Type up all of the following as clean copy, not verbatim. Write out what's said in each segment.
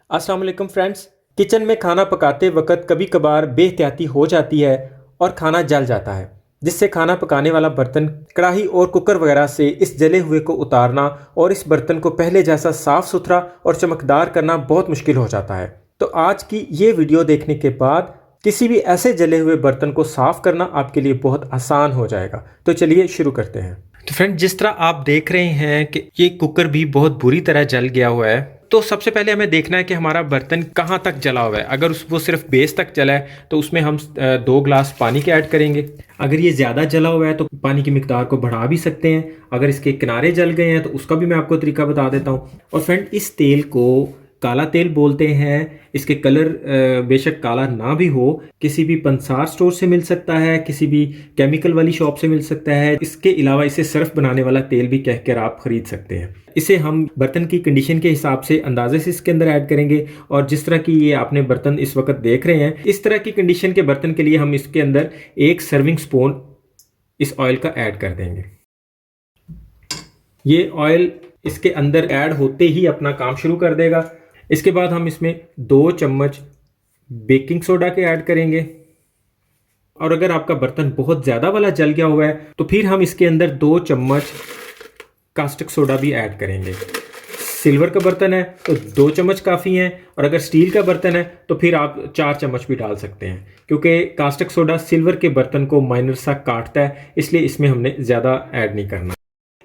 अस्सलाम वालेकुम friends. Kitchen में खाना पकाते वक्त कभी कभार बेहतियाती हो जाती है और खाना जल जाता है, जिससे खाना पकाने वाला बर्तन, कढ़ाई और कुकर वगैरह से इस जले हुए को उतारना और इस बर्तन को पहले जैसा साफ सुथरा और चमकदार करना बहुत मुश्किल हो जाता है। तो आज की ये वीडियो देखने के बाद किसी भी ऐसे जले हुए बर्तन को साफ करना आपके लिए बहुत आसान हो जाएगा। तो चलिए शुरू करते हैं। तो फ्रेंड, जिस तरह आप देख रहे हैं कि ये कुकर भी बहुत बुरी तरह जल गया हुआ है, तो सबसे पहले हमें देखना है कि हमारा बर्तन कहाँ तक जला हुआ है। अगर वो सिर्फ बेस तक जला है तो उसमें हम 2 गिलास पानी के ऐड करेंगे। अगर ये ज़्यादा जला हुआ है तो पानी की मिकदार को बढ़ा भी सकते हैं। अगर इसके किनारे जल गए हैं तो उसका भी मैं आपको तरीका बता देता हूँ। और फ्रेंड, इस तेल को काला तेल बोलते हैं। इसके कलर बेशक काला ना भी हो, किसी भी पंसार स्टोर से मिल सकता है, किसी भी केमिकल वाली शॉप से मिल सकता है। इसके अलावा इसे सर्फ बनाने वाला तेल भी कहकर आप खरीद सकते हैं। इसे हम बर्तन की कंडीशन के हिसाब से अंदाजे से इसके अंदर ऐड करेंगे। और जिस तरह की ये आपने बर्तन इस वक्त देख रहे हैं, इस तरह की कंडीशन के बर्तन के लिए हम इसके अंदर 1 सर्विंग स्पून इस ऑयल का ऐड कर देंगे। ये ऑयल इसके अंदर ऐड होते ही अपना काम शुरू कर देगा। इसके बाद हम इसमें 2 चम्मच बेकिंग सोडा के ऐड करेंगे। और अगर आपका बर्तन बहुत ज़्यादा वाला जल गया हुआ है तो फिर हम इसके अंदर 2 चम्मच कास्टिक सोडा भी ऐड करेंगे। सिल्वर का बर्तन है तो 2 चम्मच काफ़ी हैं, और अगर स्टील का बर्तन है तो फिर आप 4 चम्मच भी डाल सकते हैं, क्योंकि कास्टिक सोडा सिल्वर के बर्तन को माइनर सा काटता है, इसलिए इसमें हमने ज़्यादा ऐड नहीं करना।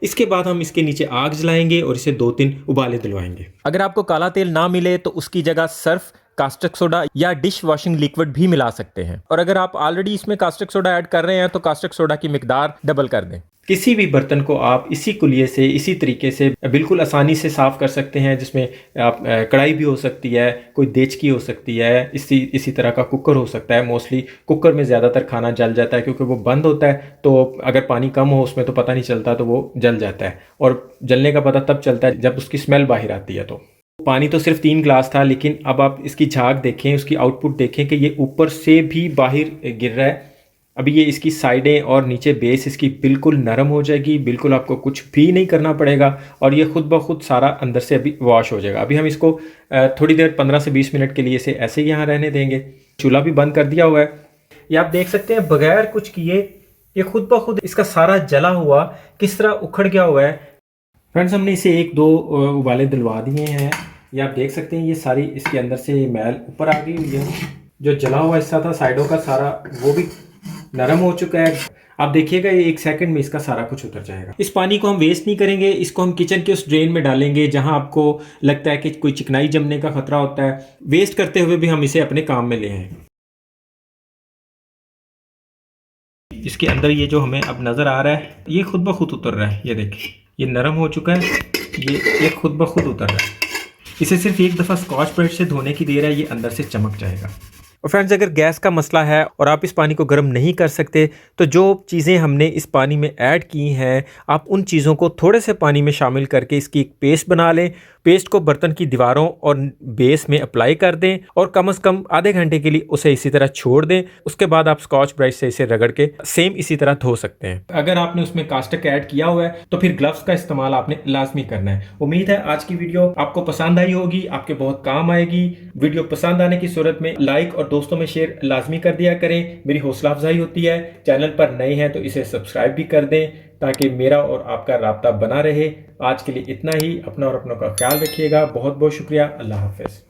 इसके बाद हम इसके नीचे आग जलाएंगे और इसे 2-3 उबाले दिलवाएंगे। अगर आपको काला तेल ना मिले तो उसकी जगह सर्फ, कास्टिक सोडा या डिश वॉशिंग लिक्विड भी मिला सकते हैं। और अगर आप ऑलरेडी इसमें कास्टिक सोडा ऐड कर रहे हैं तो कास्टिक सोडा की मिकदार डबल कर दें। किसी भी बर्तन को आप इसी कुलिये से, इसी तरीके से बिल्कुल आसानी से साफ़ कर सकते हैं, जिसमें आप कढ़ाई भी हो सकती है, कोई देचकी हो सकती है, इसी तरह का कुकर हो सकता है। मोस्टली कुकर में ज़्यादातर खाना जल जाता है क्योंकि वो बंद होता है, तो अगर पानी कम हो उसमें तो पता नहीं चलता, तो वो जल जाता है। और जलने का पता तब चलता है जब उसकी स्मेल बाहर आती है। तो पानी तो सिर्फ 3 गिलास था, लेकिन अब आप इसकी झाग देखें, उसकी आउटपुट देखें कि ये ऊपर से भी बाहर गिर रहा है। अभी ये इसकी साइडें और नीचे बेस इसकी बिल्कुल नरम हो जाएगी, बिल्कुल आपको कुछ भी नहीं करना पड़ेगा, और ये खुद ब खुद सारा अंदर से अभी वॉश हो जाएगा। अभी हम इसको थोड़ी देर 15 से 20 मिनट के लिए इसे ऐसे ही यहाँ रहने देंगे। चूल्हा भी बंद कर दिया हुआ है। ये आप देख सकते हैं बगैर कुछ किए ये खुद ब खुद इसका सारा जला हुआ किस तरह उखड़ गया हुआ है। फ्रेंड्स, हमने इसे 1-2 उबाले दिलवा दिए हैं। ये आप देख सकते हैं ये सारी इसके अंदर से मैल ऊपर आ गई हुई है। जो जला हुआ हिस्सा था साइडों का सारा, वो भी नरम हो चुका है। आप देखिएगा ये 1 सेकंड में इसका सारा कुछ उतर जाएगा। इस पानी को हम वेस्ट नहीं करेंगे, इसको हम किचन के उस ड्रेन में डालेंगे जहां आपको लगता है कि कोई चिकनाई जमने का खतरा होता है। वेस्ट करते हुए भी हम इसे अपने काम में ले आए। इसके अंदर ये जो हमें अब नज़र आ रहा है, ये खुद ब खुद उतर रहा है। ये देखिए ये नरम हो चुका है, ये खुद ब खुद उतर रहा है। इसे सिर्फ एक दफ़ा स्कॉच ब्राइट से धोने की देर है, ये अंदर से चमक जाएगा। और फ्रेंड्स, अगर गैस का मसला है और आप इस पानी को गर्म नहीं कर सकते तो जो चीज़ें हमने इस पानी में ऐड की हैं, आप उन चीज़ों को थोड़े से पानी में शामिल करके इसकी एक पेस्ट बना लें। पेस्ट को बर्तन की दीवारों और बेस में अप्लाई कर दें और कम से कम आधे घंटे के लिए उसे इसी तरह छोड़ दें। उसके बाद आप स्कॉच ब्राइट से इसे रगड़ के सेम इसी तरह धो सकते हैं। अगर आपने उसमें कास्टिक ऐड किया हुआ है तो फिर ग्लव्स का इस्तेमाल आपने लाजमी करना है। उम्मीद है आज की वीडियो आपको पसंद आई होगी, आपके बहुत काम आएगी। वीडियो पसंद आने की सूरत में लाइक और दोस्तों में शेयर लाजमी कर दिया करें, मेरी हौसला अफजाई होती है। चैनल पर नए हैं तो इसे सब्सक्राइब भी कर दें ताकि मेरा और आपका राब्ता बना रहे। आज के लिए इतना ही। अपना और अपनों का ख्याल रखिएगा। बहुत बहुत शुक्रिया। अल्लाह हाफिज़।